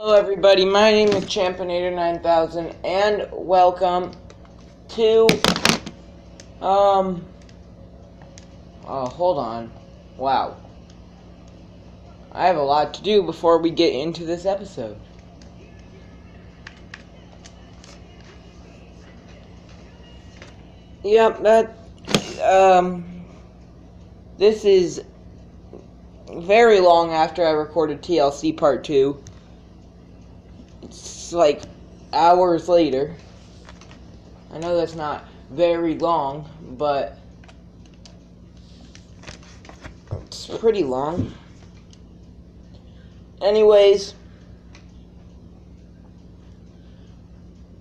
Hello everybody, my name is Championator9000 and welcome to, hold on, wow. I have a lot to do before we get into this episode. Yep, this is very long after I recorded TLC Part 2. It's like hours later. I know that's not very long, but it's pretty long. Anyways,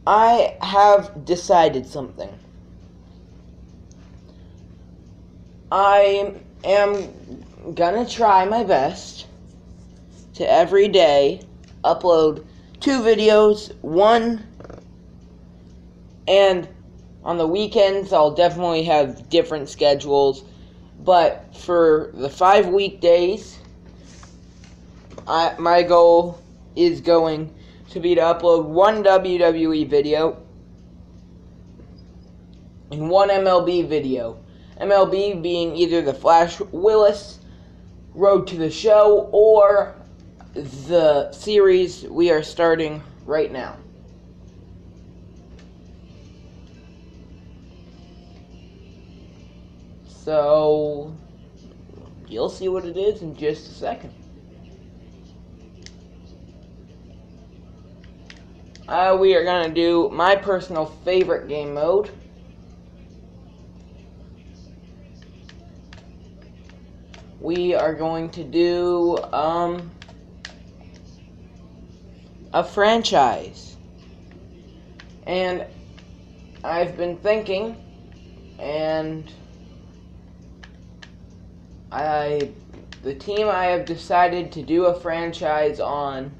I have decided something. I am gonna try my best to every day upload 2 videos, and on the weekends I'll definitely have different schedules, but for the 5 weekdays, my goal is going to be to upload 1 WWE video and 1 MLB video. MLB being either the Flash Willis Road to the Show or the series we are starting right now. So, you'll see what it is in just a second. We are going to do my personal favorite game mode. We are going to do, a franchise. And I've been thinking, and the team I have decided to do a franchise on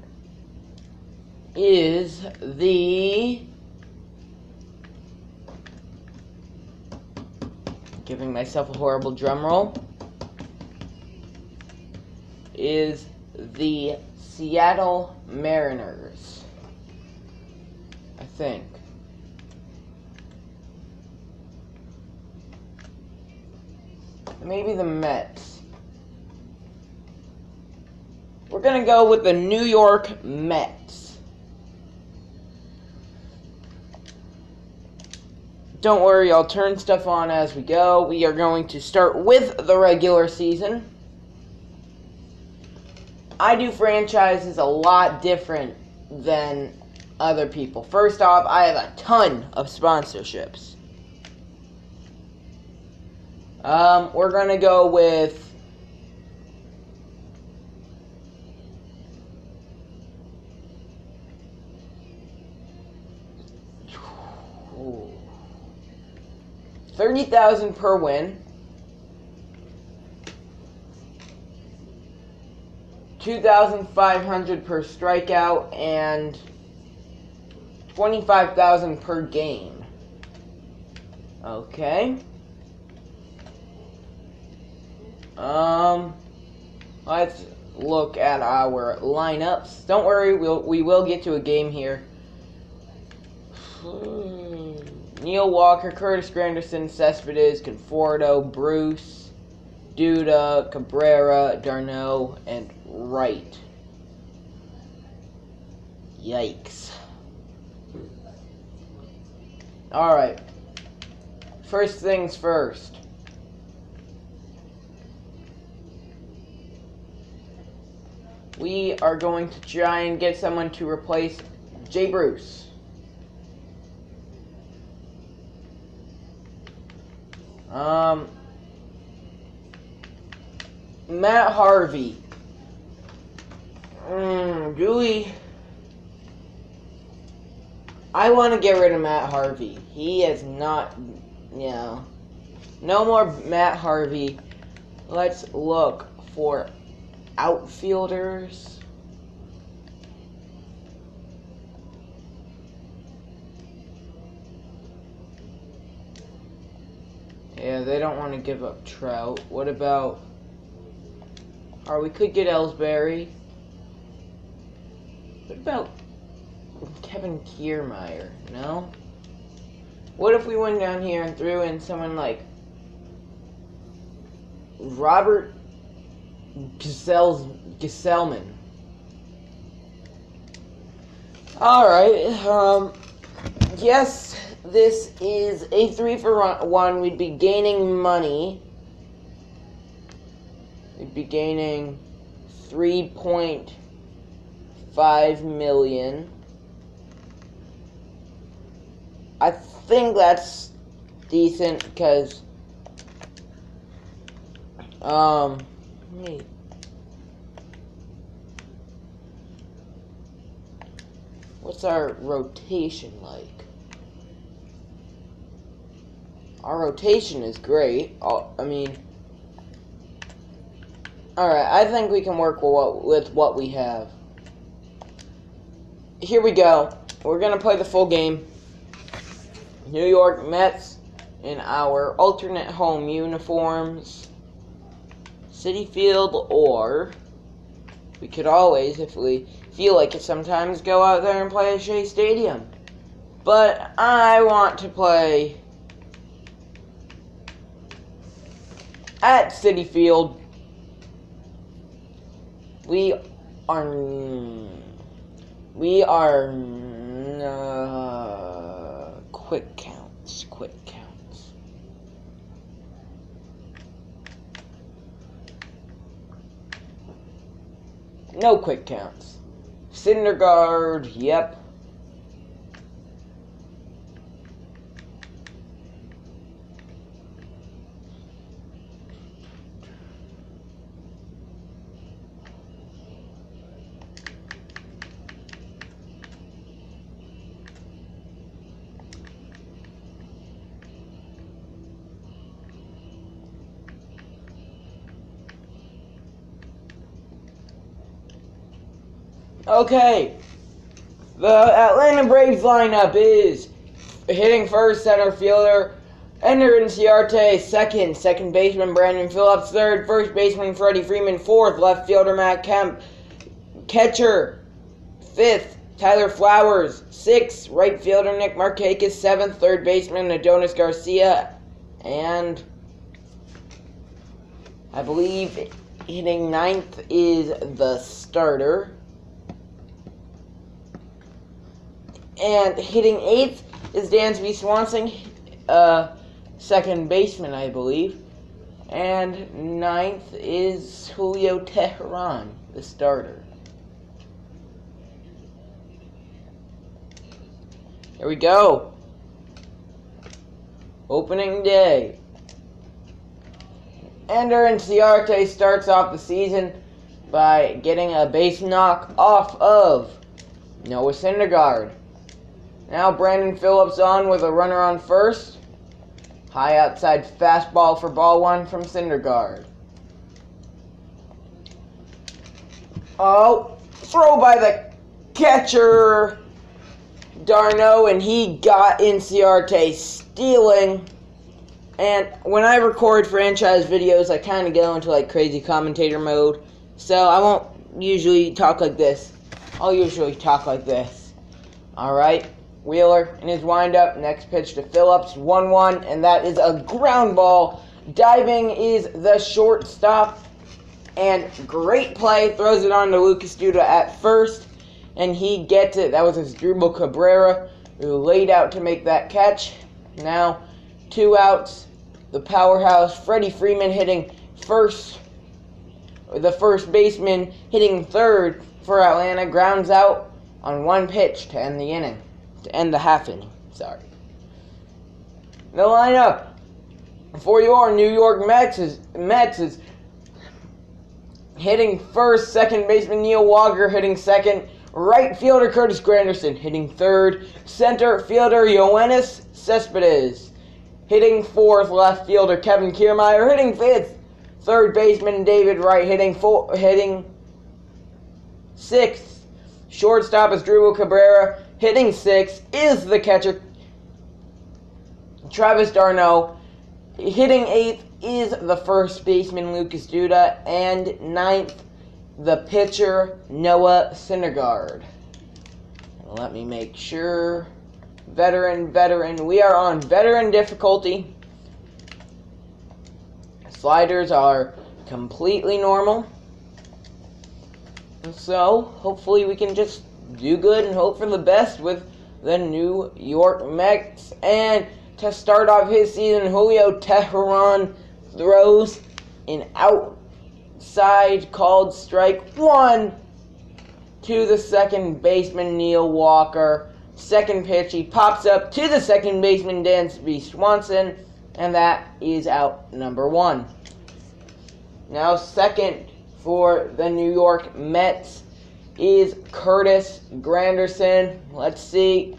is giving myself a horrible drum roll, is the Seattle Mariners, I think. Maybe the Mets. We're gonna go with the New York Mets. Don't worry, I'll turn stuff on as we go. We are going to start with the regular season. I do franchises a lot different than other people. First off, I have a ton of sponsorships. We're gonna go with $30,000 per win, 2,500 per strikeout, and 25,000 per game. Okay. Let's look at our lineups. Don't worry, we will get to a game here. Neil Walker, Curtis Granderson, Cespedes, Conforto, Bruce, Duda, Cabrera, Darno, and Wright. Yikes. Alright. First things first. We are going to try and get someone to replace Jay Bruce. Matt Harvey. I want to get rid of Matt Harvey. He is not, no more Matt Harvey. Let's look for outfielders. Yeah, they don't want to give up Trout. What about... Or we could get Ellsbury. What about Kevin Kiermaier? No? What if we went down here and threw in someone like Robert Gesellman? Alright, yes, this is a 3-for-1. We'd be gaining money. We'd be gaining 3.5 million. I think that's decent because what's our rotation like? Our rotation is great. Alright, I think we can work with what we have. Here we go. We're going to play the full game. New York Mets in our alternate home uniforms. Citi Field, or we could always, if we feel like it sometimes, go out there and play at Shea Stadium. But I want to play at Citi Field. We are quick counts. No quick counts. Syndergaard, yep. Okay, the Atlanta Braves lineup is hitting first, center fielder Ender Inciarte, second baseman Brandon Phillips, third, first baseman Freddie Freeman, fourth, left fielder Matt Kemp, catcher, fifth, Tyler Flowers, sixth, right fielder Nick Markakis, seventh, third baseman Adonis Garcia, and I believe hitting ninth is the starter. And hitting 8th is Dansby Swanson, second baseman, I believe. And 9th is Julio Teheran, the starter. Here we go. Opening day. Ender Inciarte starts off the season by getting a base knock off of Noah Syndergaard. Now Brandon Phillips on with a runner on first. High outside fastball for ball one from Syndergaard. Oh, throw by the catcher d'Arnaud, and he got Inciarte stealing. And when I record franchise videos, I kind of go into like crazy commentator mode. So I won't usually talk like this. I'll usually talk like this. Alright. Wheeler in his windup. Next pitch to Phillips. 1-1. And that is a ground ball. Diving is the shortstop. And great play. Throws it on to Lucas Duda at first. And he gets it. That was Asdrubal Cabrera, who laid out to make that catch. Now, 2 outs. The powerhouse Freddie Freeman hitting first. The first baseman hitting third for Atlanta. Grounds out on 1 pitch to end the inning. To end the half inning. Sorry. The lineup for your New York Mets is hitting first. Second baseman Neil Walker hitting second. Right fielder Curtis Granderson hitting third. Center fielder Yoenis Cespedes hitting fourth. Left fielder Kevin Kiermaier hitting fifth. Third baseman David Wright hitting sixth. Shortstop is Asdrubal Cabrera hitting sixth. Is the catcher Travis d'Arnaud. Hitting eighth is the first baseman Lucas Duda, and ninth the pitcher Noah Syndergaard. Let me make sure. Veteran. We are on veteran difficulty. Sliders are completely normal. So, hopefully we can just do good and hope for the best with the New York Mets. And to start off his season, Julio Teheran throws an outside called strike one to the second baseman, Neil Walker. Second pitch, he pops up to the second baseman, Dansby Swanson, and that is out number one. Now second for the New York Mets is Curtis Granderson. Let's see.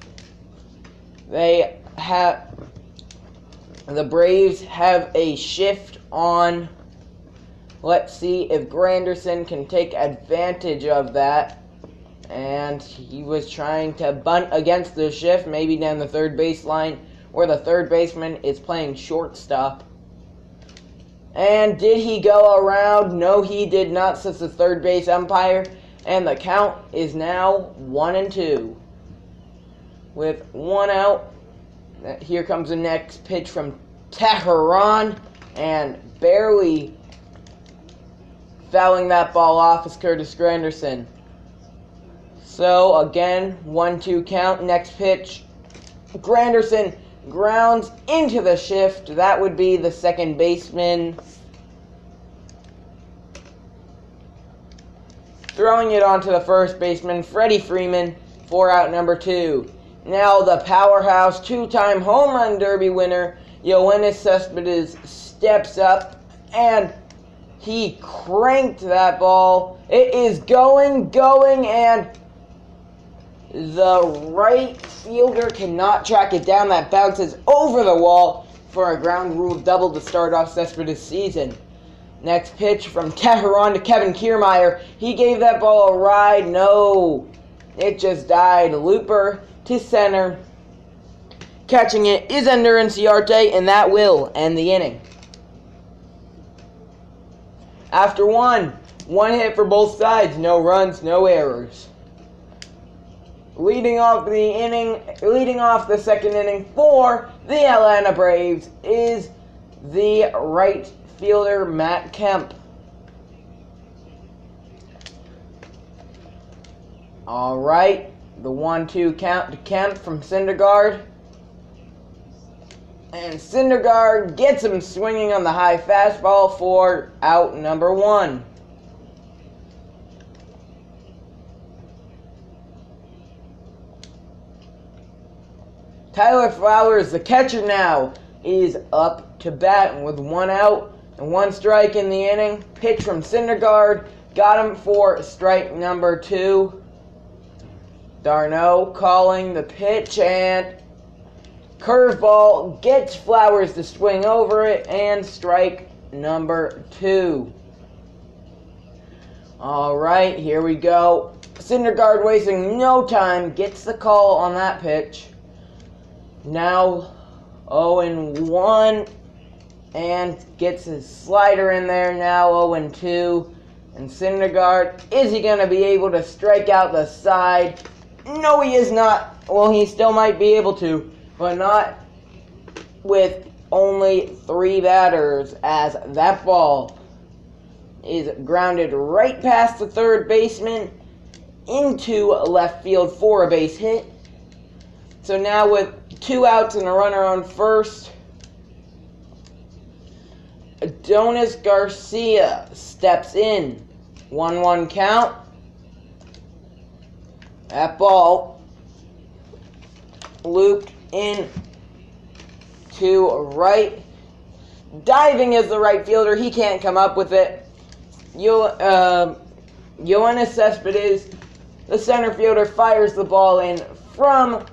The Braves have a shift on. Let's see if Granderson can take advantage of that. And he was trying to bunt against the shift, maybe down the third baseline, where the third baseman is playing shortstop. And did he go around? No, he did not, says the third base umpire. And the count is now 1-2. With one out, here comes the next pitch from Teheran, and barely fouling that ball off is Curtis Granderson. So, again, 1-2 count. Next pitch, Granderson grounds into the shift. That would be the second baseman. Throwing it onto the first baseman, Freddie Freeman, for out number two. Now the powerhouse, two-time home run derby winner, Yoenis Cespedes, steps up, and he cranked that ball. It is going, and the right fielder cannot track it down. That bounces over the wall for a ground rule double to start off Cespedes' season. Next pitch from Teheran to Kevin Kiermaier. He gave that ball a ride. No, it just died. Looper to center. Catching it is Ender Inciarte, and that will end the inning. After one hit for both sides, no runs, no errors. Leading off the second inning for the Atlanta Braves is the right fielder, Matt Kemp. Alright, the 1-2 count to Kemp from Syndergaard. And Syndergaard gets him swinging on the high fastball for out number one. Tyler Flowers, the catcher now, is up to bat, and with one out and one strike in the inning. Pitch from Syndergaard got him for strike number two. Darno calling the pitch, and curveball gets Flowers to swing over it, and strike number two. Alright, here we go. Syndergaard, wasting no time, gets the call on that pitch. Now 0-1, and gets his slider in there. Now 0-2, and Syndergaard, is he going to be able to strike out the side? No, he is not. Well, he still might be able to, but not with only 3 batters, as that ball is grounded right past the third baseman into left field for a base hit. So now with 2 outs and a runner on first, Adonis Garcia steps in. 1-1 count. That ball looped in to right. Diving as the right fielder. He can't come up with it. Yoenis Cespedes, the center fielder, fires the ball in from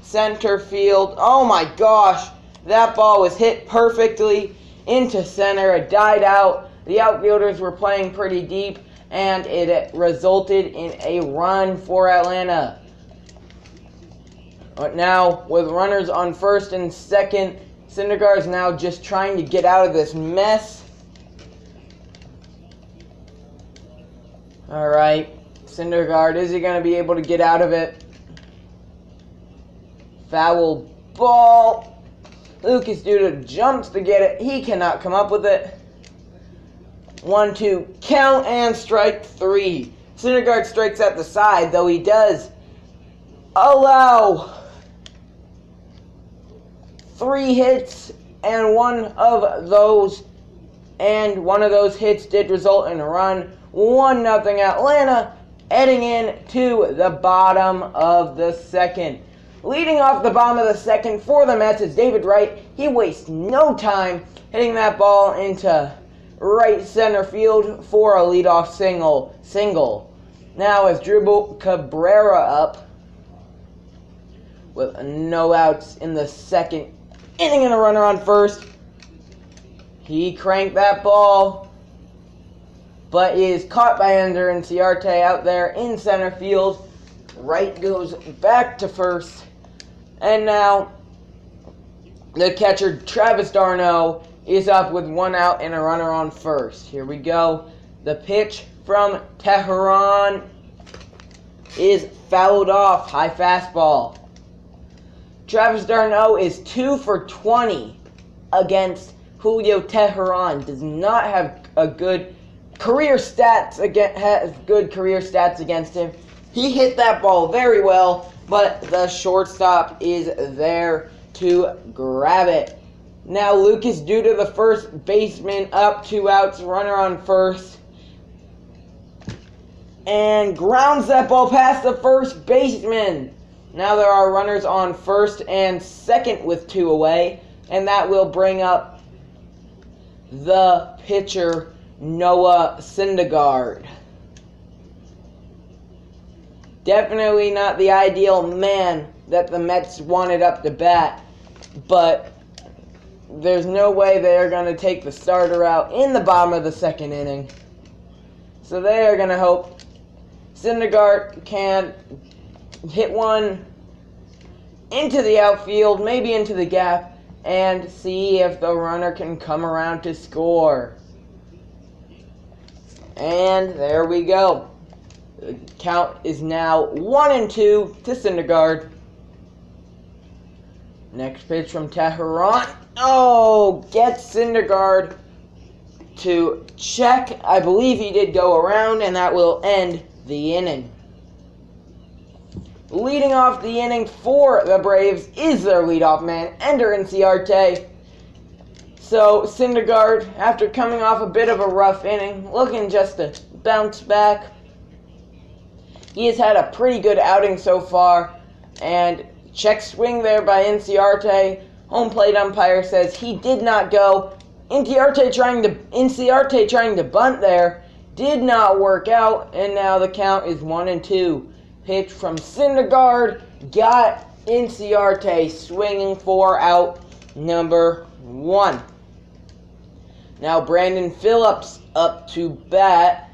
center field. Oh my gosh, that ball was hit perfectly into center. It died out. The outfielders were playing pretty deep, and it resulted in a run for Atlanta. But now, with runners on first and second, Syndergaard is now just trying to get out of this mess. Alright, Syndergaard, is he going to be able to get out of it? Foul ball. Lucas Duda jumps to get it. He cannot come up with it. 1-2 count and strike 3. Syndergaard strikes at the side, though he does allow 3 hits, and one of those hits did result in a run. 1-0 Atlanta, heading in to the bottom of the second. Leading off the bottom of the second for the Mets is David Wright. He wastes no time hitting that ball into right center field for a leadoff single. Now as Dribble Cabrera up with no outs in the second inning and a runner on first. He cranked that ball, but is caught by Ender Inciarte out there in center field. Wright goes back to first, and now the catcher Travis d'Arnaud is up with 1 out and a runner on first. Here we go. The pitch from Tehran is fouled off. High fastball. Travis d'Arnaud is 2 for 20 against Julio Tehran. Does not have a good career stats against him. He hit that ball very well, but the shortstop is there to grab it. Now Lucas Duda, the first baseman, up 2 outs, runner on first, and grounds that ball past the first baseman. Now there are runners on first and second with 2 away, and that will bring up the pitcher Noah Syndergaard. Definitely not the ideal man that the Mets wanted up to bat, but there's no way they're going to take the starter out in the bottom of the second inning. So they are going to hope Syndergaard can hit one into the outfield, maybe into the gap, and see if the runner can come around to score. And there we go. The count is now 1-2 to Syndergaard. Next pitch from Tehran. Oh, gets Syndergaard to check. I believe he did go around, and that will end the inning. Leading off the inning for the Braves is their leadoff man, Ender Inciarte. So Syndergaard, after coming off a bit of a rough inning, looking just to bounce back. He has had a pretty good outing so far, and check swing there by Inciarte. Home plate umpire says he did not go. Inciarte trying to bunt there. Did not work out, and now the count is 1-2. Pitch from Syndergaard got Inciarte swinging for out number 1. Now Brandon Phillips up to bat,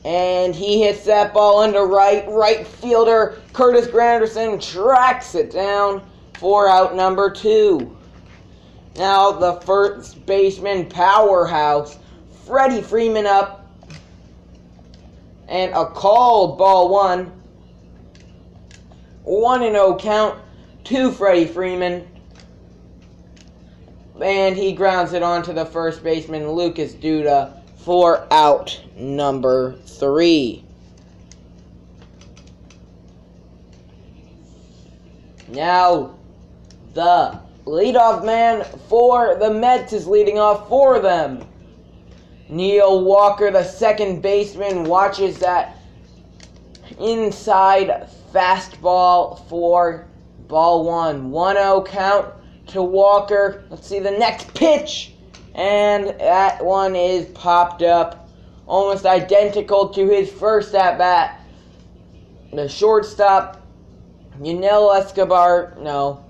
and he hits that ball into right fielder Curtis Granderson tracks it down for out number 2. Now the first baseman powerhouse Freddie Freeman up, and a called ball 1. 1-0 count to Freddie Freeman. And he grounds it onto the first baseman, Lucas Duda, for out number 3. Now, the leadoff man for the Mets is leading off for them. Neil Walker, the second baseman, watches that inside fastball for ball 1. 1-0 count to Walker. Let's see the next pitch. And that one is popped up. Almost identical to his first at-bat. The shortstop, Yunel Escobar, no.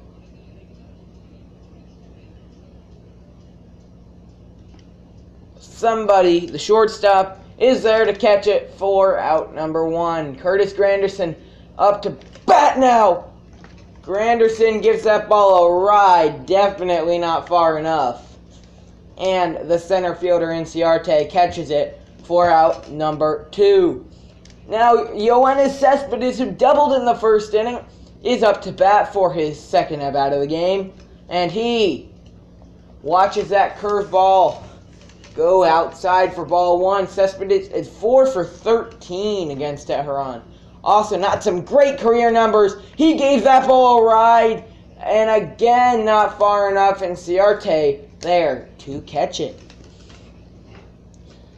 Somebody, the shortstop, is there to catch it for out number 1. Curtis Granderson up to bat now. Granderson gives that ball a ride, definitely not far enough. And the center fielder Inciarte catches it for out number 2. Now, Yoenis Cespedes, who doubled in the first inning, is up to bat for his second at-bat of the game. And he watches that curveball go outside for ball one. Cespedes is 4 for 13 against Teheran. Also, not some great career numbers. He gave that ball a ride. And again, not far enough. And Ciarte there to catch it.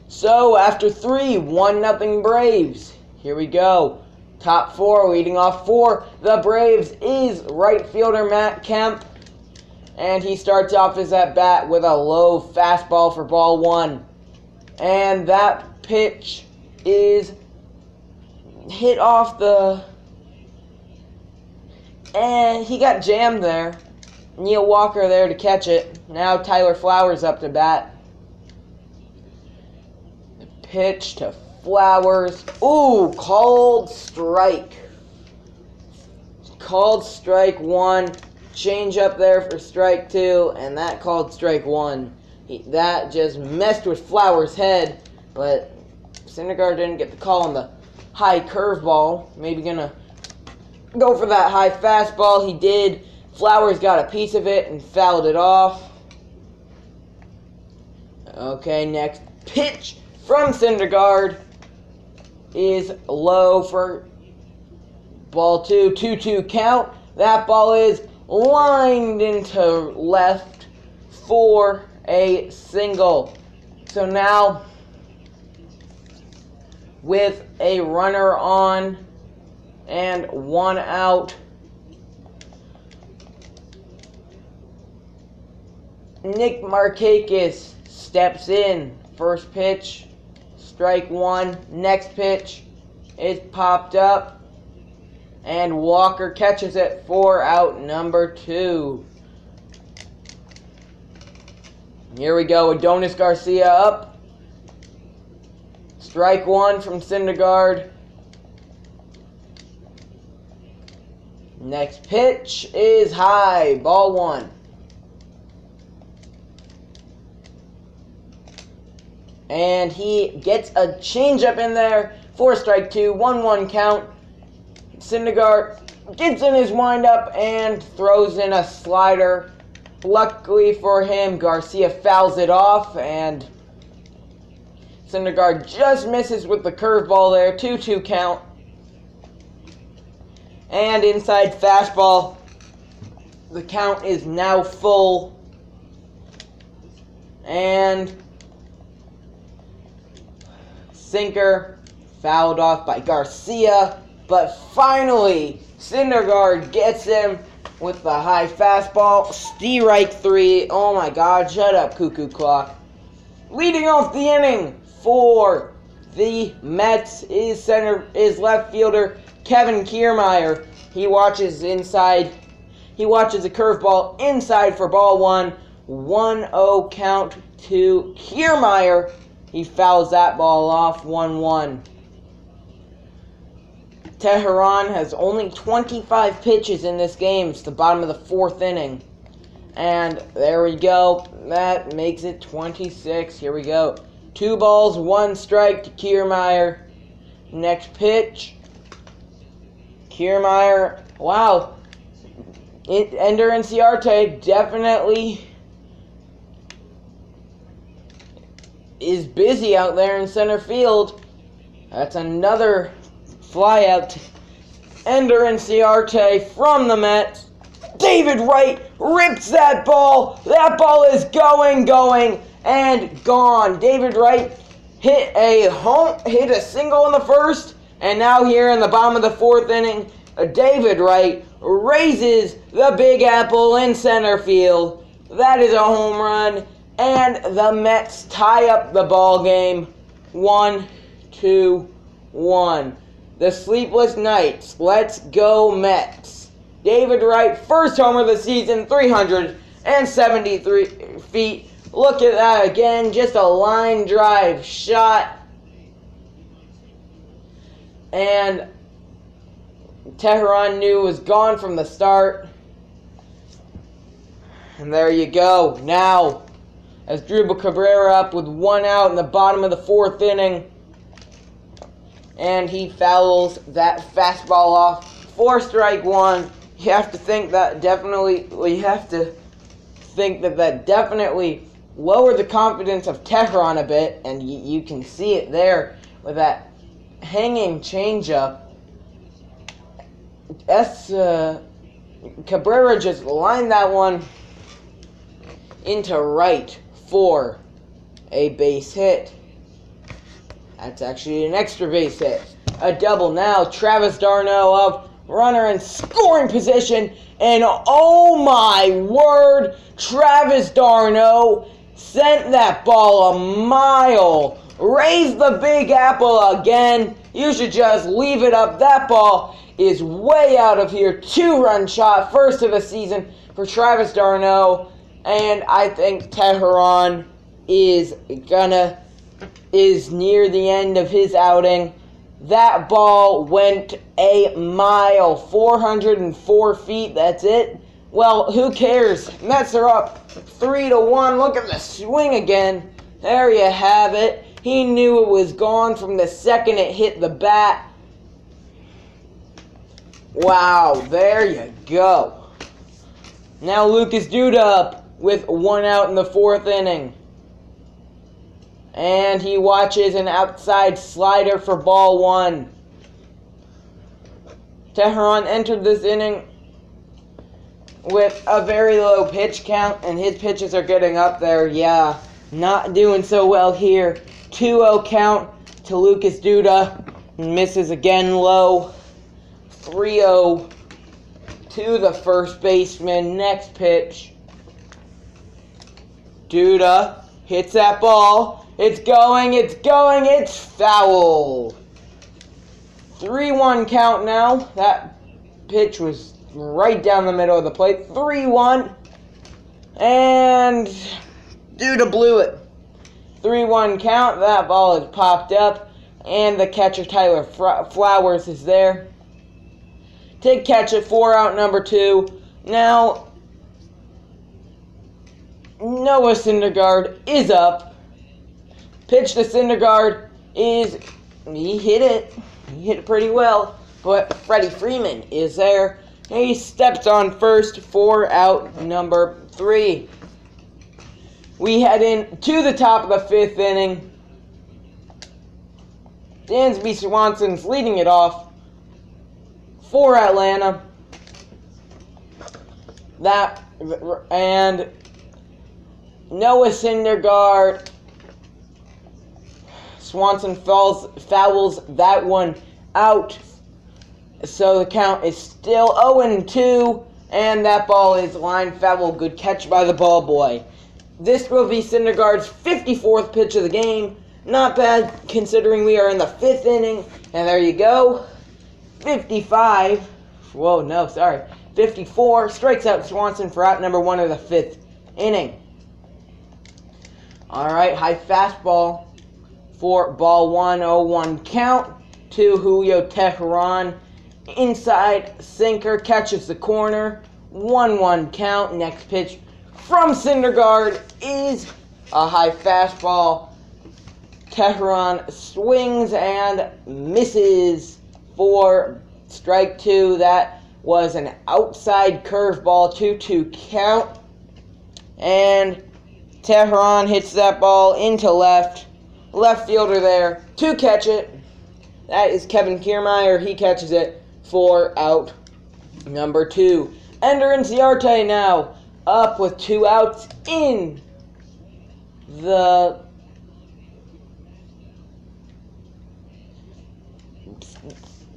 So, after 3, 1-0 Braves. Here we go. Top 4, leading off for the Braves is right fielder Matt Kemp. And he starts off his at-bat with a low fastball for ball one. And that pitch is hit off the... And he got jammed there. Neil Walker there to catch it. Now Tyler Flowers up to bat. The pitch to Flowers. Ooh, called strike. Called strike one. Change up there for strike two, and that called strike one. That just messed with Flowers' head, but Syndergaard didn't get the call on the high curveball. Maybe gonna go for that high fastball. He did. Flowers got a piece of it and fouled it off. Okay, next pitch from Syndergaard is low for ball two. 2-2 count. That ball is lined into left for a single. So now, with a runner on and 1 out, Nick Markakis steps in. First pitch, strike one. Next pitch is popped up. And Walker catches it for out number 2. Here we go. Adonis Garcia up. Strike one from Syndergaard. Next pitch is high. Ball one. And he gets a changeup in there for strike two. 1-1 count. Syndergaard gets in his windup and throws in a slider. Luckily for him, Garcia fouls it off, and Syndergaard just misses with the curveball there. 2-2 count. And inside fastball. The count is now full. And sinker fouled off by Garcia. But finally, Syndergaard gets him with the high fastball. Strike three. Oh my God, shut up, cuckoo clock. Leading off the inning for the Mets is left fielder Kevin Kiermaier. He watches inside. He watches a curveball inside for ball one. 1-0 count to Kiermaier. He fouls that ball off. 1-1. Teheran has only 25 pitches in this game. It's the bottom of the 4th inning. And there we go. That makes it 26. Here we go. 2 balls, 1 strike to Kiermaier. Next pitch. Kiermaier. Wow. Ender Inciarte definitely is busy out there in center field. That's another fly out to Ender Inciarte from the Mets. David Wright rips that ball. That ball is going, and gone. David Wright hit a single in the first, and now here in the bottom of the 4th inning, David Wright raises the Big Apple in center field. That is a home run, and the Mets tie up the ball game. 1-2-1. The sleepless nights. Let's go Mets. David Wright, first homer of the season, 373 feet. Look at that again, just a line drive shot. And Teheran knew it was gone from the start. And there you go. Now, Asdrubal Cabrera up with 1 out in the bottom of the 4th inning. and he fouls that fastball off for strike one. You have to think that definitely lowered the confidence of Teheran a bit, and you can see it there with that hanging changeup. Cabrera just lined that one into right for a base hit. That's actually an extra base hit. A double now. Travis d'Arnaud up, runner in scoring position, and oh my word, Travis d'Arnaud sent that ball a mile. Raised the Big Apple again. You should just leave it up. That ball is way out of here. 2-run shot, first of the season for Travis d'Arnaud, and I think Teheran is near the end of his outing. That ball went a mile, 404 feet, that's it. Well, who cares? Mets are up 3-1. Look at the swing again. There you have it. He knew it was gone from the second it hit the bat. Wow, there you go. Now Lucas Duda up with 1 out in the 4th inning. And he watches an outside slider for ball 1. Teheran entered this inning with a very low pitch count, and his pitches are getting up there. Yeah, not doing so well here. 2-0 count to Lucas Duda. Misses again low. 3-0 to the first baseman. Next pitch. Duda hits that ball. It's going, it's foul. 3-1 count now. That pitch was right down the middle of the plate. 3-1. And Duda blew it. 3-1 count. That ball is popped up. And the catcher, Tyler Flowers, is there. Take catch at 4 out, number 2. Now, Noah Syndergaard is up. Pitch to Syndergaard is, he hit it. He hit it pretty well. But Freddie Freeman is there. He steps on first, 4 out, number 3. We head in to the top of the 5th inning. Dansby Swanson's leading it off for Atlanta. And Noah Syndergaard. Swanson fouls that one out. So the count is still 0-2. And that ball is line foul. Good catch by the ball boy. This will be Syndergaard's 54th pitch of the game. Not bad considering we are in the 5th inning. And there you go. 55. Whoa, no, sorry. 54. Strikes out Swanson for out number 1 of the 5th inning. Alright, high fastball for ball 1, 0-1 count to Julio Teheran. Inside sinker, catches the corner. 1-1 count. Next pitch from Syndergaard is a high fastball. Teheran swings and misses for strike 2. That was an outside curveball, 2-2 count. And Teheran hits that ball into left. Left fielder there to catch it. That is Kevin Kiermaier. He catches it for out number 2. Ender Inciarte now up with 2 outs in the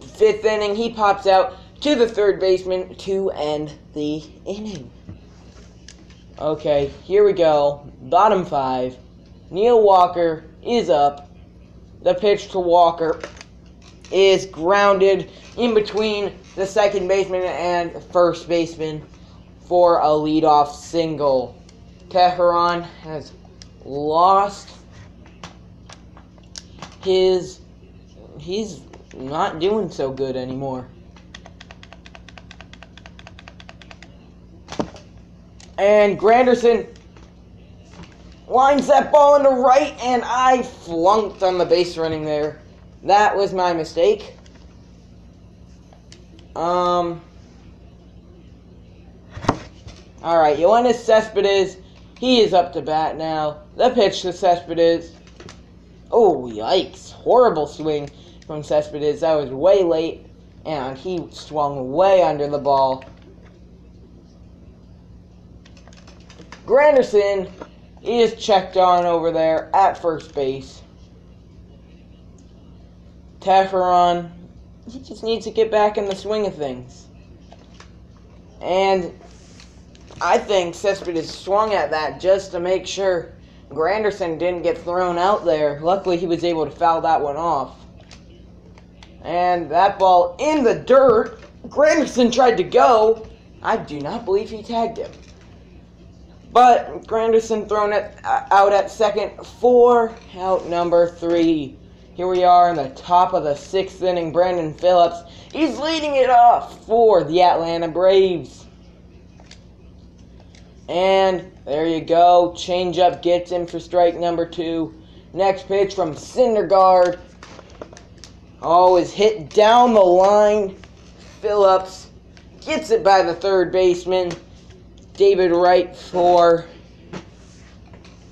5th inning. He pops out to the 3rd baseman to end the inning. Okay, here we go. Bottom 5. Neil Walker is up. The pitch to Walker is grounded in between the 2nd baseman and 1st baseman for a leadoff single. Teheran has lost he's not doing so good anymore. And Granderson lines that ball into right, and I flunked on the base running there. That was my mistake. Alright, Yoenis Cespedes, he is up to bat now. The pitch to Cespedes. Oh, yikes. Horrible swing from Cespedes. That was way late, and he swung way under the ball. Granderson, he is checked on over there at first base. Teheran, he just needs to get back in the swing of things. And I think Cespedes swung at that just to make sure Granderson didn't get thrown out there. Luckily, he was able to foul that one off. And that ball in the dirt. Granderson tried to go. I do not believe he tagged him. But Granderson thrown it out at second for out number 3. Here we are in the top of the 6th inning. Brandon Phillips, he's leading it off for the Atlanta Braves. And there you go. Changeup gets him for strike number 2. Next pitch from Syndergaard. Oh, is hit down the line. Phillips gets it by the third baseman. David Wright for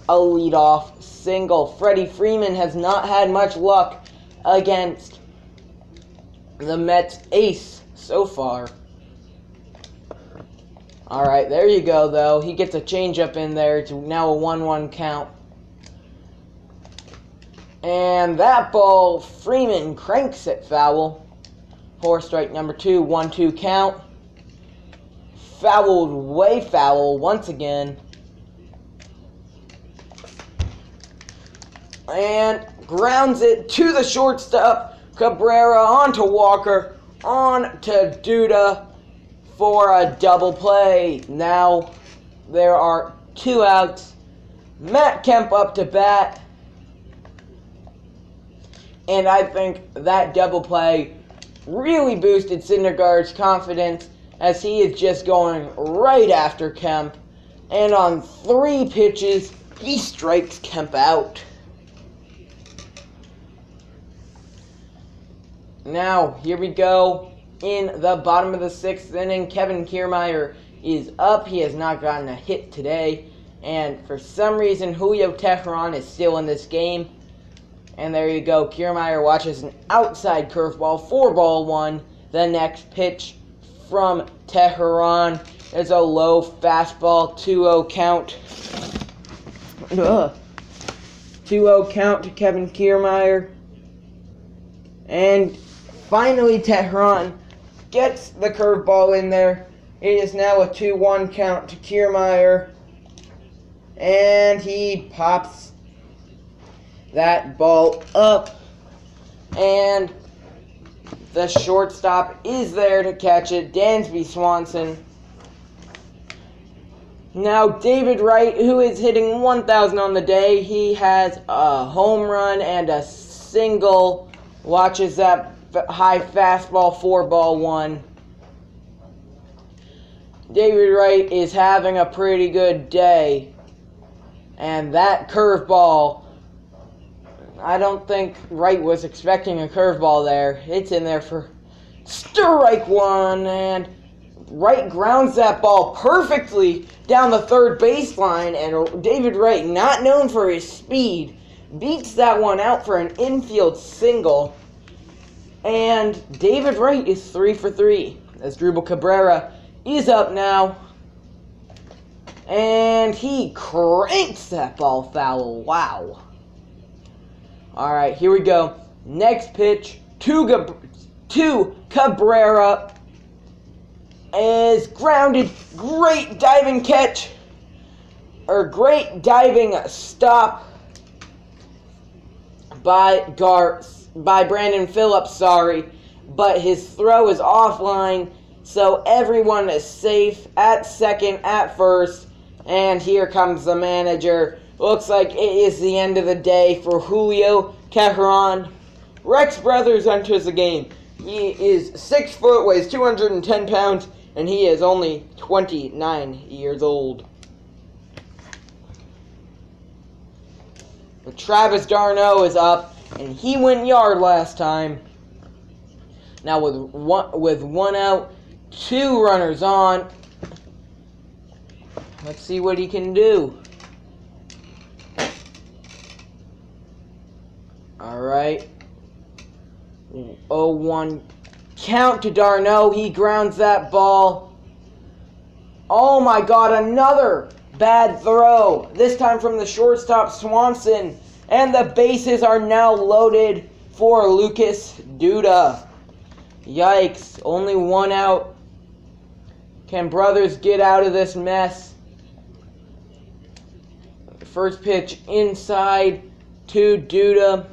a leadoff single. Freddie Freeman has not had much luck against the Mets ace so far. Alright, there you go, though. He gets a changeup in there. It's now a 1-1 count. And that ball, Freeman cranks it foul. For strike number 2, 1-2 count. Fouled, way foul once again. And grounds it to the shortstop. Cabrera onto Walker. On to Duda for a double play. Now there are 2 outs. Matt Kemp up to bat. And I think that double play really boosted Syndergaard's confidence, as he is just going right after Kemp. And on 3 pitches, he strikes Kemp out. Now, here we go. In the bottom of the 6th inning, Kevin Kiermaier is up. He has not gotten a hit today. And for some reason, Julio Teheran is still in this game. And there you go. Kiermaier watches an outside curveball, 4-1. The next pitch from Teheran is a low fastball, 2-0 count. 2-0 count to Kevin Kiermaier. And finally, Teheran gets the curveball in there. It is now a 2-1 count to Kiermaier. And he pops that ball up. And the shortstop is there to catch it, Dansby Swanson. Now, David Wright, who is hitting 1,000 on the day, he has a home run and a single. Watches that high fastball, 4-1. David Wright is having a pretty good day. And that curveball, I don't think Wright was expecting a curveball there. It's in there for strike 1, and Wright grounds that ball perfectly down the third baseline, and David Wright, not known for his speed, beats that one out for an infield single. And David Wright is 3 for 3. Asdrubal Cabrera is up now. And he cranks that ball foul. Wow. Alright, here we go. Next pitch to Cabrera is grounded. Great diving catch. Or great diving stop by Brandon Phillips, sorry. But his throw is offline, so everyone is safe at second, at first. And here comes the manager. Looks like it is the end of the day for Julio Teheran. Rex Brothers enters the game. He is 6 foot, weighs 210 pounds, and he is only 29 years old. Travis d'Arnaud is up. and he went yard last time. Now with one out, 2 runners on. Let's see what he can do. All right. 0-1 count to Darno. He grounds that ball. Oh my God, another bad throw. This time from the shortstop, Swanson. And the bases are now loaded for Lucas Duda. Yikes, only 1 out. Can Brothers get out of this mess? First pitch inside to Duda.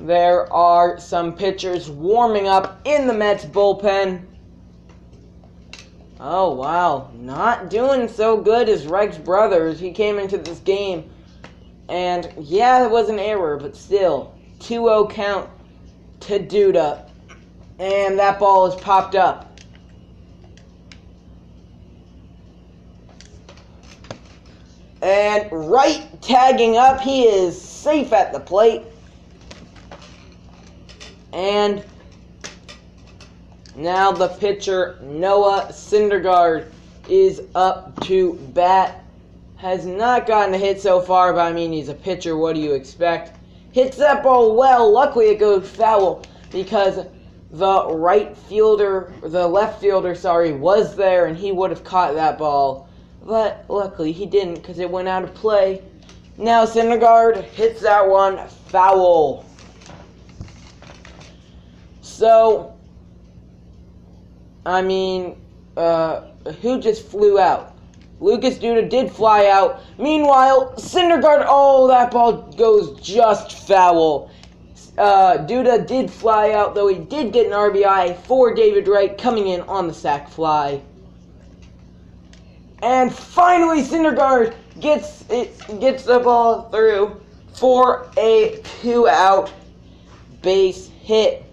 There are some pitchers warming up in the Mets bullpen. Oh, wow. Not doing so good as Rex Brothers. He came into this game, and yeah, it was an error, but still. 2-0 count to Duda. And that ball is popped up. And right tagging up, he is safe at the plate. And now the pitcher, Noah Syndergaard, is up to bat. Has not gotten a hit so far, but I mean, he's a pitcher. What do you expect? Hits that ball well. Luckily, it goes foul because the left fielder, was there, and he would have caught that ball. But luckily, he didn't because it went out of play. Now Syndergaard hits that one foul. So, I mean, who just flew out? Lucas Duda did fly out. Meanwhile, Syndergaard, oh, that ball goes just foul. Duda did fly out, though he did get an RBI for David Wright coming in on the sac fly. And finally, Syndergaard gets the ball through for a 2-out base hit.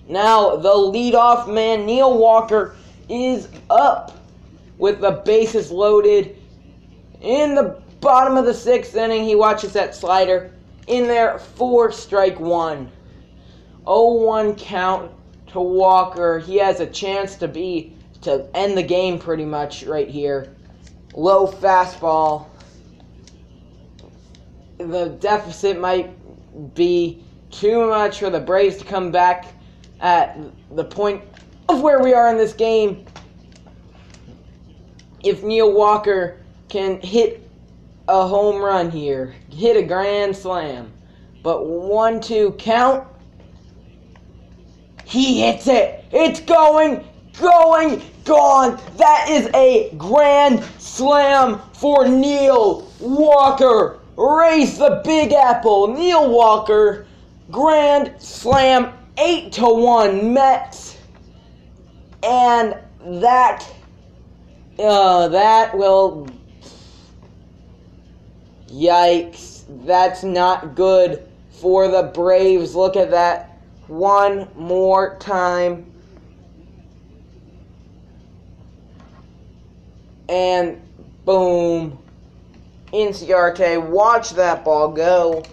Now, the leadoff man, Neil Walker, is up with the bases loaded. In the bottom of the 6th inning, he watches that slider in there for strike 1. 0-1 count to Walker. He has a chance to end the game pretty much right here. Low fastball. The deficit might be too much for the Braves to come back at the point of where we are in this game. If Neil Walker can hit a home run here, hit a grand slam, but 1-2 count, he hits it. It's going, gone. That is a grand slam for Neil Walker. Raise the Big Apple. Neil Walker, grand slam. 8-1 Mets, and that will, yikes, that's not good for the Braves. Look at that one more time, and boom, Inciarte, watch that ball go.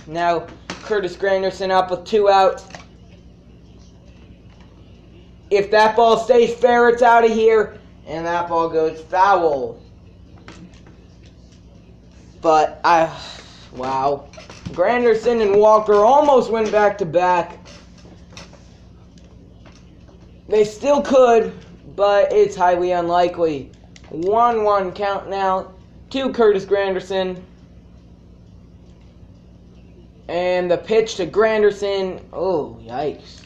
Now, Curtis Granderson up with 2 outs. If that ball stays fair, it's out of here. And that ball goes foul. But, wow. Granderson and Walker almost went back-to-back. They still could, but it's highly unlikely. 1-1 count now to Curtis Granderson. And the pitch to Granderson, oh, yikes.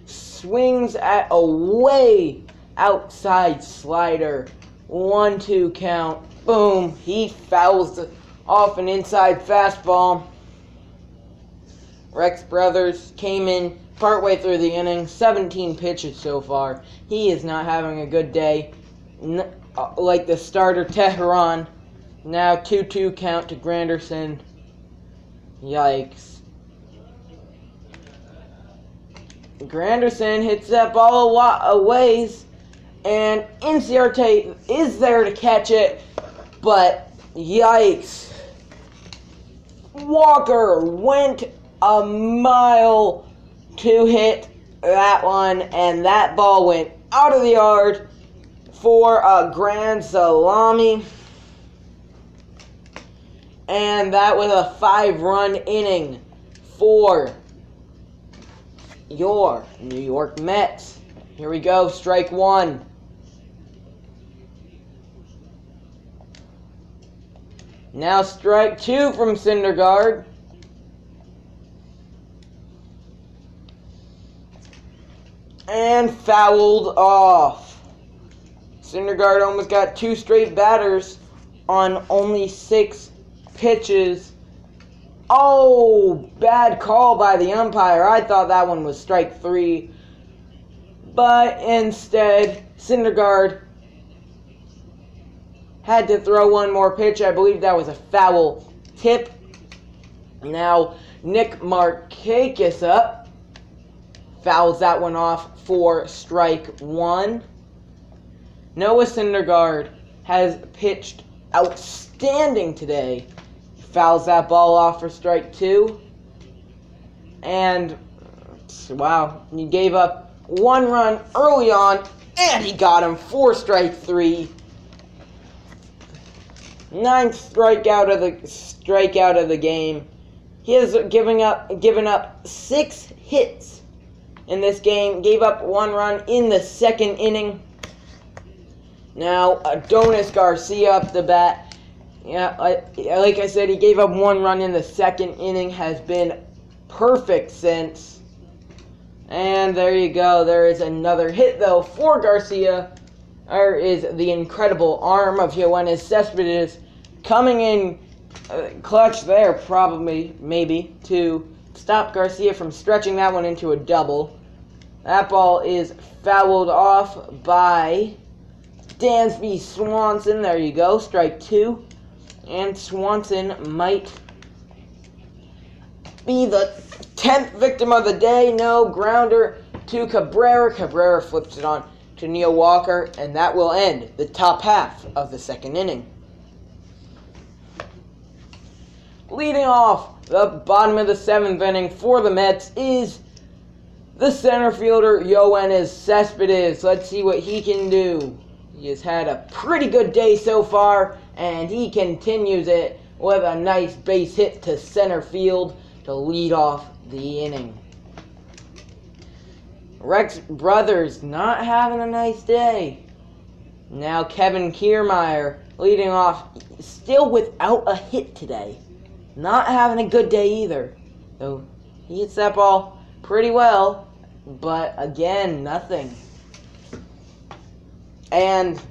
Swings at a way outside slider. 1-2 count. Boom. He fouls off an inside fastball. Rex Brothers came in partway through the inning. 17 pitches so far. He is not having a good day. Like the starter, Teheran. Now 2-2 count to Granderson. Yikes. Granderson hits that ball a lot of ways, and Inciarte is there to catch it, but yikes. Walker went a mile to hit that one, and that ball went out of the yard for a grand salami. And that was a 5-run inning for your New York Mets. Here we go, strike one. Now strike two from Syndergaard. And fouled off. Syndergaard almost got 2 straight batters on only 6 pitches. Oh, bad call by the umpire. I thought that one was strike 3. But instead, Syndergaard had to throw one more pitch. I believe that was a foul tip. Now, Nick Markakis up. Fouls that one off for strike 1. Noah Syndergaard has pitched outstanding today. Fouls that ball off for strike 2. And, wow, he gave up 1 run early on, and he got him for strike 3. 9th strikeout of the game. He has given up 6 hits in this game. Gave up 1 run in the 2nd inning. Now, Adonis Garcia up the bat. Yeah, like I said, he gave up 1 run in the 2nd inning. Has been perfect since. And there you go. There is another hit, though, for Garcia. There is the incredible arm of Yoenis Cespedes coming in clutch there, probably, maybe, to stop Garcia from stretching that one into a double. That ball is fouled off by Dansby Swanson. There you go, strike 2. And Swanson might be the 10th victim of the day. No, grounder to Cabrera. Cabrera flips it on to Neil Walker, and that will end the top half of the 2nd inning. Leading off the bottom of the 7th inning for the Mets is the center fielder, Yoenis Cespedes. Let's see what he can do. He has had a pretty good day so far, and he continues it with a nice base hit to center field to lead off the inning. Rex Brothers not having a nice day. Now Kevin Kiermaier leading off, still without a hit today. Not having a good day either. So he hits that ball pretty well, but again, nothing. And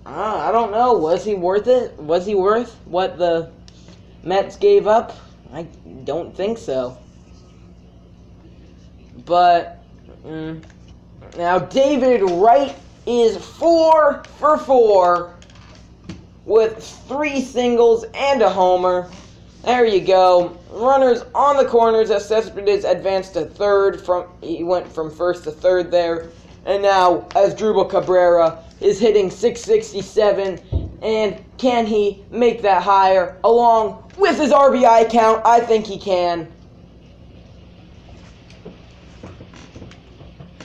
I don't know, was he worth it? Was he worth what the Mets gave up? I don't think so. But now David Wright is 4 for 4 with 3 singles and a homer. There you go. Runners on the corners as Cespedes advanced to 3rd. He went from 1st to 3rd there. And now Asdrubal Cabrera is hitting .667. And can he make that higher along with his RBI count? I think he can.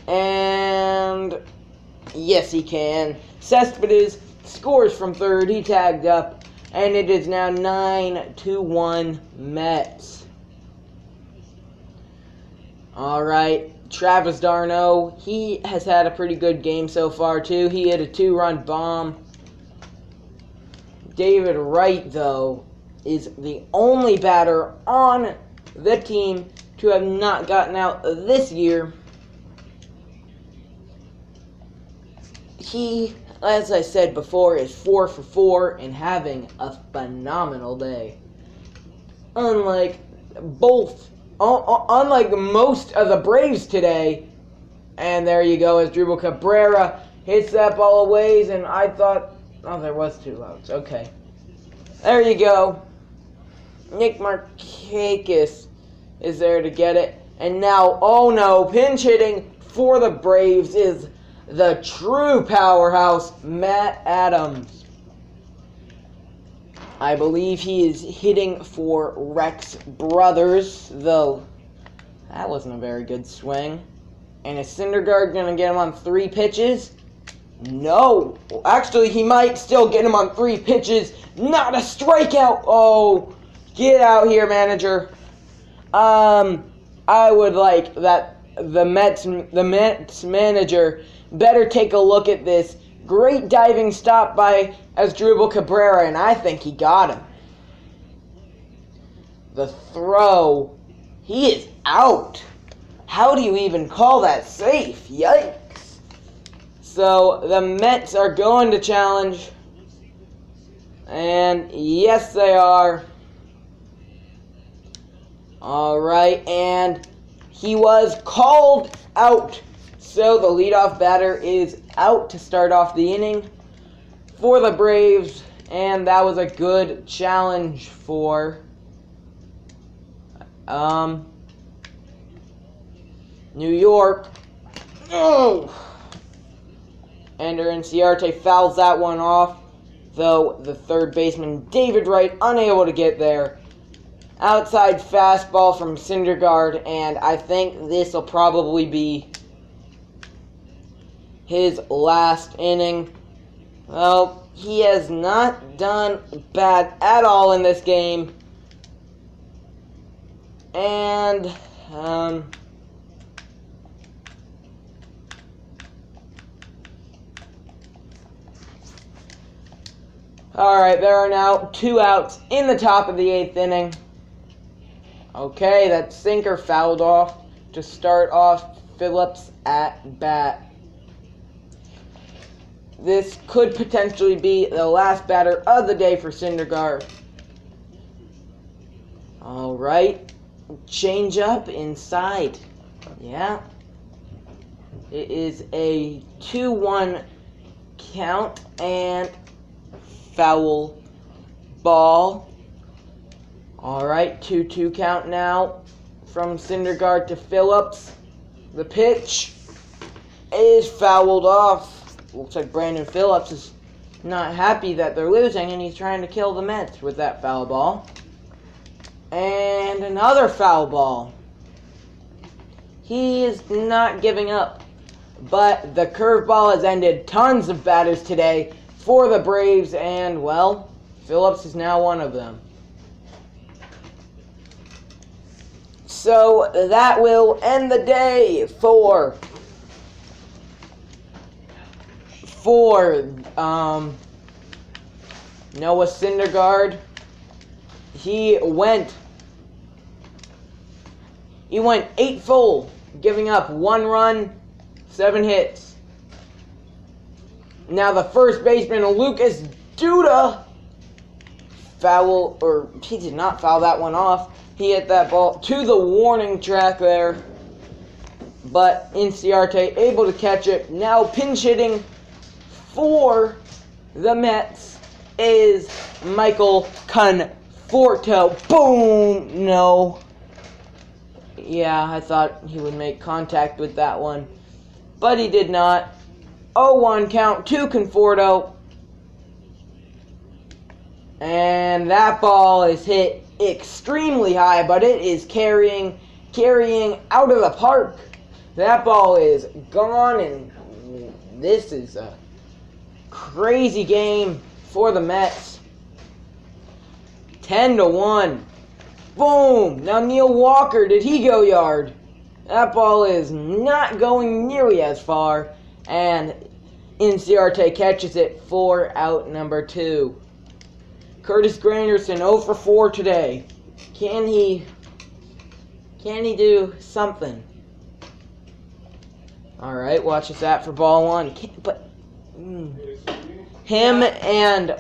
And yes, he can. Cespedes scores from 3rd. He tagged up. And it is now 9-1 Mets. Alright. Travis d'Arnaud, he has had a pretty good game so far, too. He hit a 2-run bomb. David Wright, though, is the only batter on the team to have not gotten out this year. He, as I said before, is 4 for 4 and having a phenomenal day. Unlike most of the Braves today. And there you go, Asdrubal Cabrera hits that ball away, and I thought, oh, there was 2 outs. Okay. There you go. Nick Markakis is there to get it. And now, oh no, pinch hitting for the Braves is the true powerhouse, Matt Adams. I believe he is hitting for Rex Brothers, though that wasn't a very good swing. And is Syndergaard going to get him on 3 pitches? No. Actually, he might still get him on 3 pitches. Not a strikeout. Oh, get out here, manager. I would like that the Mets manager better take a look at this. Great diving stop by Asdrubal Cabrera, and I think he got him. The throw, he is out. How do you even call that safe? Yikes. So the Mets are going to challenge, and yes, they are. Alright, and he was called out. So the leadoff batter is out to start off the inning for the Braves. And that was a good challenge for New York. Oh! Ender Inciarte fouls that one off, though the third baseman David Wright unable to get there. Outside fastball from Syndergaard, and I think this will probably be his last inning. Well, he has not done bad at all in this game. And, alright, there are now 2 outs in the top of the 8th inning. Okay, that sinker fouled off to start off Phillips at bat. This could potentially be the last batter of the day for Syndergaard. Alright, change up inside. Yeah. It is a 2-1 count and foul ball. Alright, 2-2 count now from Syndergaard to Phillips. The pitch is fouled off. Looks like Brandon Phillips is not happy that they're losing, and he's trying to kill the Mets with that foul ball. And another foul ball. He is not giving up. But the curveball has ended tons of batters today for the Braves, and, well, Phillips is now one of them. So that will end the day for Noah Syndergaard. He went 8 full, giving up 1 run, 7 hits. Now the first baseman, Lucas Duda, he did not foul that one off. He hit that ball to the warning track there. But Inciarte able to catch it. Now pinch hitting for the Mets is Michael Conforto. Boom! No. Yeah, I thought he would make contact with that one, but he did not. 0-1 count to Conforto. And that ball is hit extremely high, but it is carrying out of the park. That ball is gone, and this is a crazy game for the Mets. 10-1. Boom! Now Neil Walker, did he go yard? That ball is not going nearly as far, and Inciarte catches it for out number 2. Curtis Granderson 0 for 4 today. Can he do something? Alright, watch this out for ball 1. Him and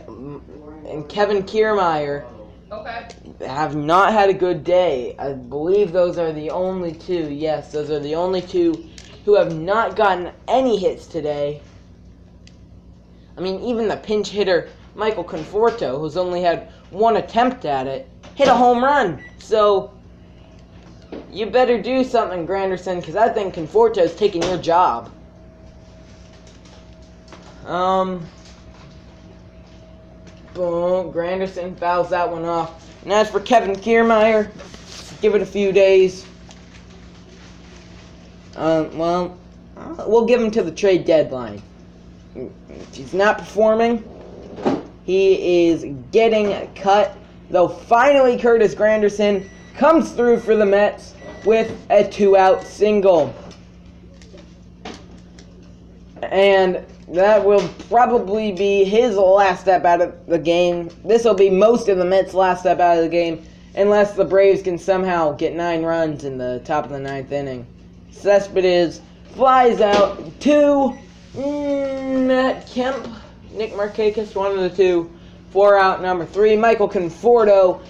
Kevin Kiermaier have not had a good day. I believe those are the only 2. Yes, those are the only 2 who have not gotten any hits today. I mean, even the pinch hitter, Michael Conforto, who's only had 1 attempt at it, hit a home run. So, You better do something, Granderson, because I think Conforto's taking your job. Boom. Granderson fouls that one off. And as for Kevin Kiermaier, give it a few days. We'll give him to the trade deadline. If he's not performing, he is getting cut. Though finally Curtis Granderson comes through for the Mets with a 2-out single. And that will probably be his last step out of the game. This will be most of the Mets' last step out of the game, unless the Braves can somehow get 9 runs in the top of the 9th inning. Cespedes flies out to Matt Kemp, Nick Markakis, one of the two. 4-out number 3. Michael Conforto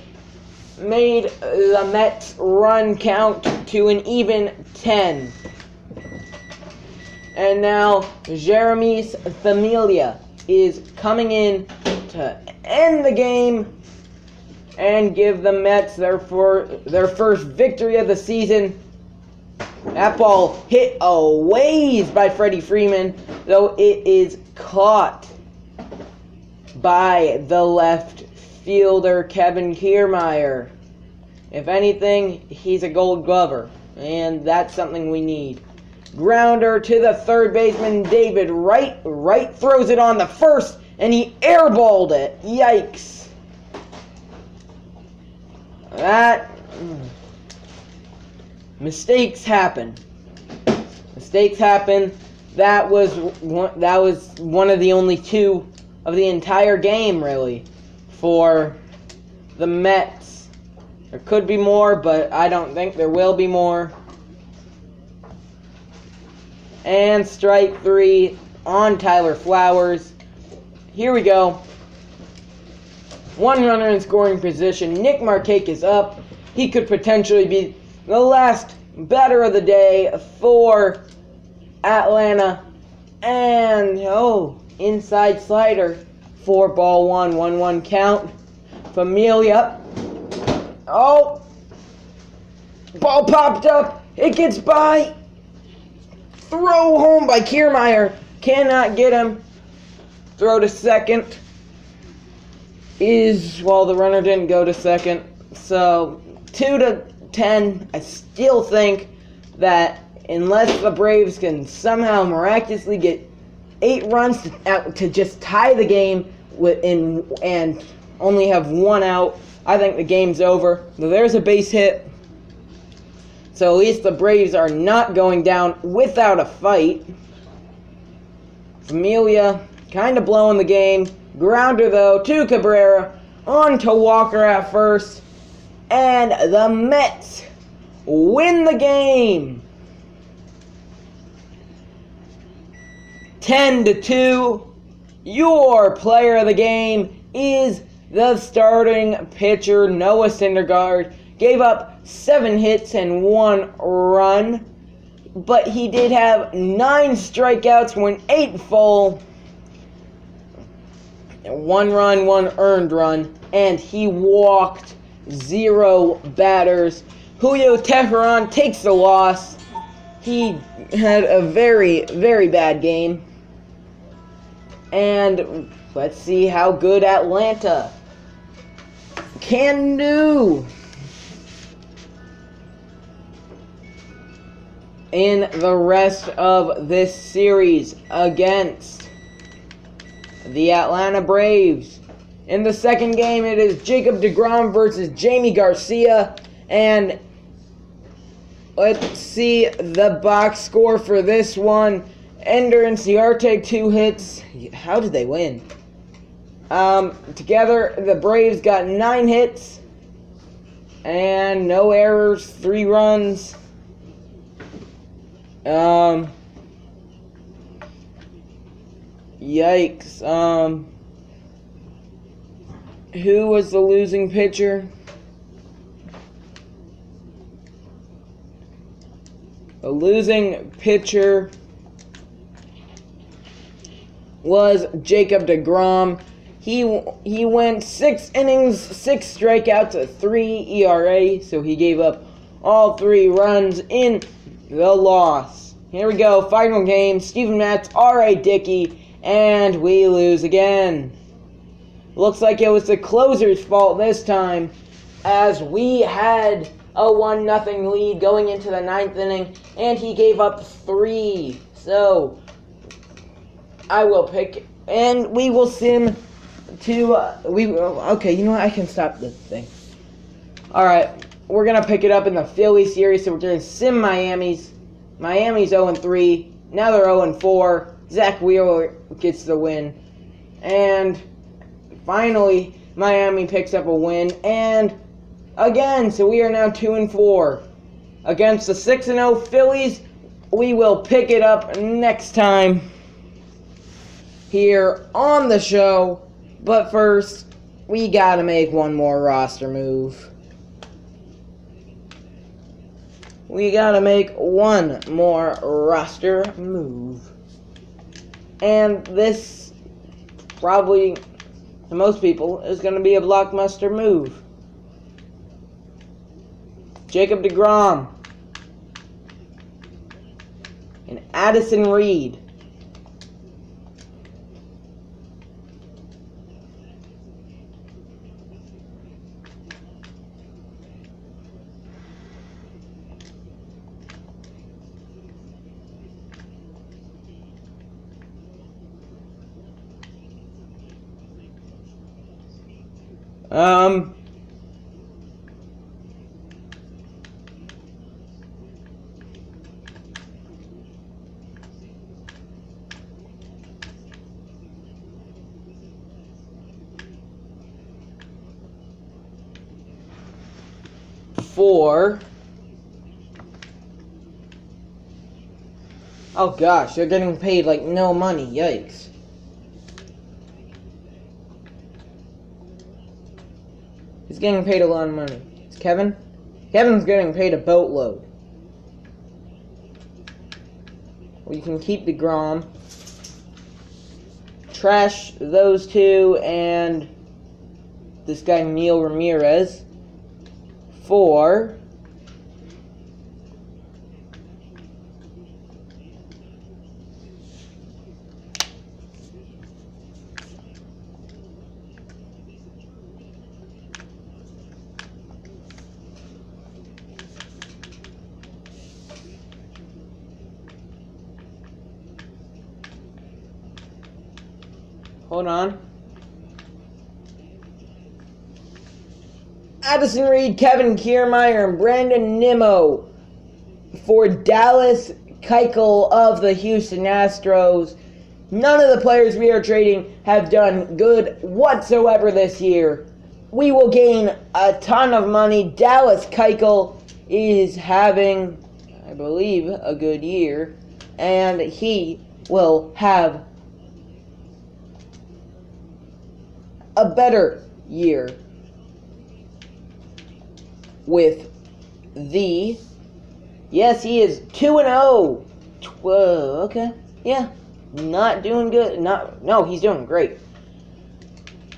made the Mets run count to an even 10. And now Jeremy Familia is coming in to end the game and give the Mets their first victory of the season. That ball hit a ways by Freddie Freeman, though it is caught by the left fielder, Kevin Kiermaier. If anything, he's a gold glover, and that's something we need. Grounder to the third baseman, David Wright. Wright throws it on the first, and he airballed it. Yikes. Mistakes happen. Mistakes happen. That was one of the only 2 of the entire game, really, for the Mets. There could be more, but I don't think there will be more. And strike 3 on Tyler Flowers. Here we go. 1 runner in scoring position. Nick Markakis up. He could potentially be the last batter of the day for Atlanta. And, inside slider. 4-1, 1-1 count. Familia. Ball popped up. It gets by. Throw home by Kiermaier. Cannot get him. Throw to second. The runner didn't go to second. So, 2-10. I still think that unless the Braves can somehow miraculously get 8 runs to just tie the game and only have 1 out, I think the game's over. So there's a base hit. So at least the Braves are not going down without a fight. Familia kind of blowing the game. Grounder, though, to Cabrera. On to Walker at first. And the Mets win the game. 10-2. Your player of the game is the starting pitcher, Noah Syndergaard. Gave up 7 hits and 1 run, but he did have 9 strikeouts, went 8 full, 1 run, 1 earned run, and he walked 0 batters. Julio Teheran takes the loss. He had a very, very bad game. And let's see how good Atlanta can do in the rest of this series against the Atlanta Braves. In the second game, it is Jacob deGrom versus Jamie Garcia. And let's see the box score for this one. Ender and Ciarte, 2 hits. How did they win? Together, the Braves got 9 hits and no errors, 3 runs. Yikes. Who was the losing pitcher? The losing pitcher was Jacob deGrom. He went 6 innings, 6 strikeouts, a 3 ERA, so he gave up all 3 runs in the loss. Here we go, final game, Steven Matz, R.A. Dickey, and we lose again. Looks like it was the closer's fault this time, as we had a 1-0 lead going into the 9th inning, and he gave up 3. So, I will pick, and we will sim to, okay, you know what, I can stop this thing. Alright, we're going to pick it up in the Philly series, so we're going to sim Miami's. Miami's 0-3, now they're 0-4, Zach Wheeler gets the win, and finally, Miami picks up a win, and again, so we are now 2-4. Against the 6-0 Phillies, we will pick it up next time here on the show. But first, we gotta make one more roster move. We gotta make one more roster move. And this, probably, to most people, is gonna be a blockbuster move. Jacob deGrom and Addison Reed. Oh gosh, they're getting paid like no money, yikes. He's getting paid a lot of money. It's Kevin? Kevin's getting paid a boatload. Well, you can keep DeGrom. Trash those 2 and this guy Neil Ramirez for hold on. Addison Reed, Kevin Kiermaier, and Brandon Nimmo for Dallas Keuchel of the Houston Astros. None of the players we are trading have done good whatsoever this year. We will gain a ton of money. Dallas Keuchel is having, I believe, a good year, and he will have a better year with the, yes, he is 2-0. Okay, yeah, not doing good. No, he's doing great.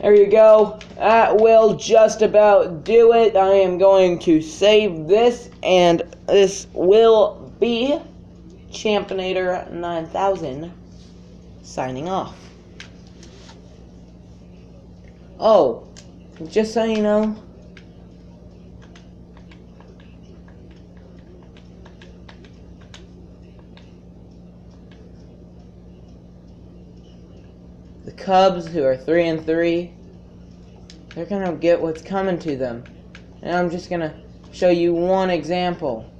There you go. That will just about do it. I am going to save this, and this will be Championator 9000 signing off. Oh, just so you know, the Cubs, who are 3-3, they're gonna get what's coming to them. And I'm just gonna show you one example.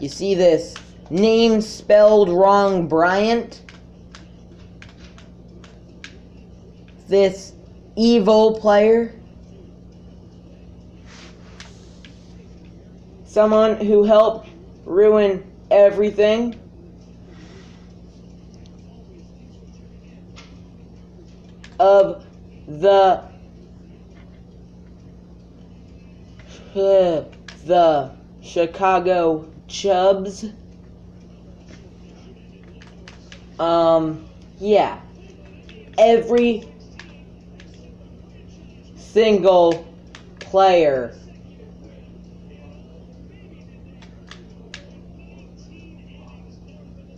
You see this name spelled wrong Bryant? This evil player? Someone who helped ruin everything? Of the Chicago Chubs. Yeah. Every single player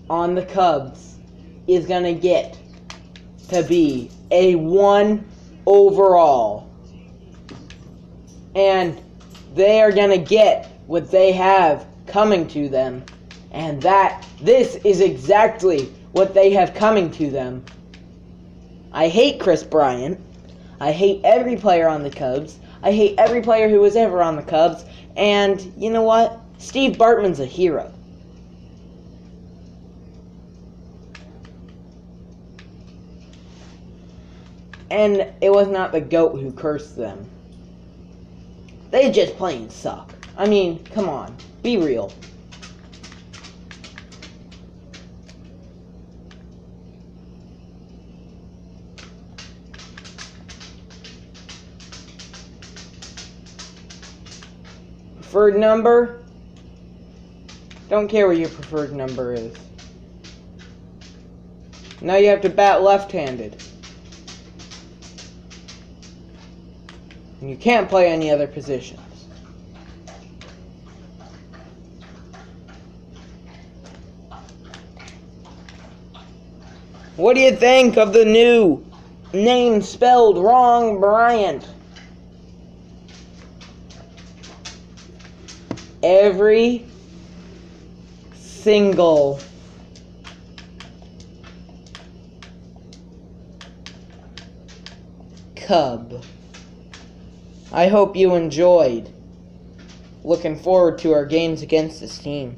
on the Cubs is going to get to be a 1 overall. And they are going to get what they have coming to them. And this is exactly what they have coming to them. I hate Chris Bryant. I hate every player on the Cubs. I hate every player who was ever on the Cubs. And you know what? Steve Bartman's a hero. And it was not the GOAT who cursed them. They just plain suck. I mean, come on. Be real. Preferred number? Don't care what your preferred number is. Now you have to bat left-handed. And you can't play any other positions. What do you think of the new name spelled wrong Bryant? Every single Cub. I hope you enjoyed. Looking forward to our games against this team.